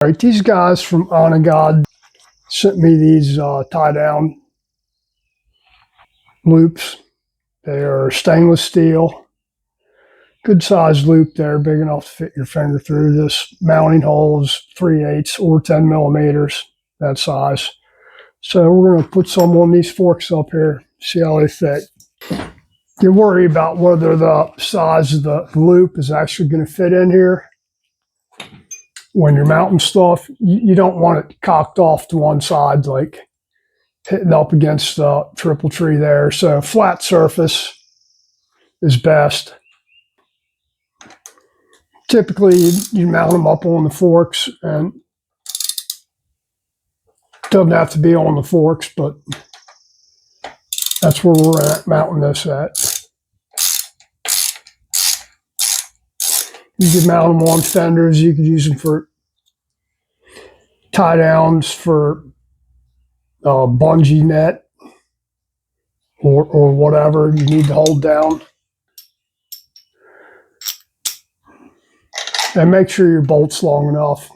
All right, these guys from God sent me these tie down loops. They are stainless steel, good sized loop there, big enough to fit your finger through. This mounting hole is 3/8 or 10 millimeters, that size. So we're going to put some on these forks up here, see how they fit. You worry about whether the size of the loop is actually going to fit in here. When you're mounting stuff, you don't want it cocked off to one side, like hitting up against the triple tree there. So flat surface is best. Typically, you mount them up on the forks, and it doesn't have to be on the forks, but that's where we're at, mounting this at. You could mount them on fenders. You could use them for tie downs for bungee net or whatever you need to hold down. And make sure your bolt's long enough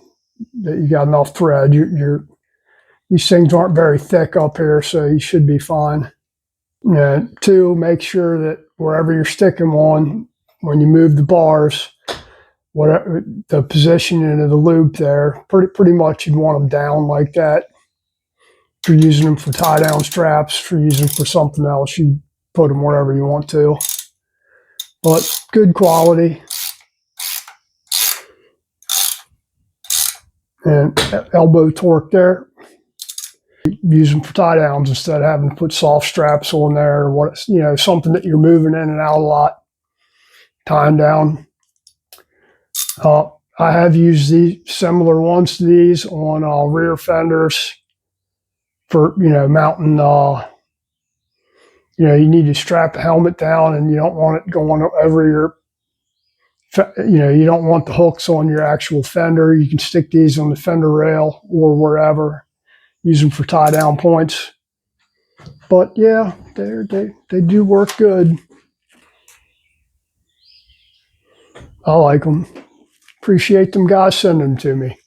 that you got enough thread. These things aren't very thick up here, so you should be fine. And two, make sure that wherever you're sticking one, when you move the bars, whatever the positioning of the loop there, pretty much you'd want them down like that. If you're using them for tie down straps, if you're using them for something else, you put them wherever you want to. But good quality. And elbow torque there. Use them for tie downs instead of having to put soft straps on there, or something that you're moving in and out a lot, tying down. I have used these similar ones to these on rear fenders for mounting. You need to strap the helmet down, and you don't want it going over your. You don't want the hooks on your actual fender. You can stick these on the fender rail or wherever. Use them for tie down points. But yeah, they do work good. I like them. Appreciate them guys sending them to me.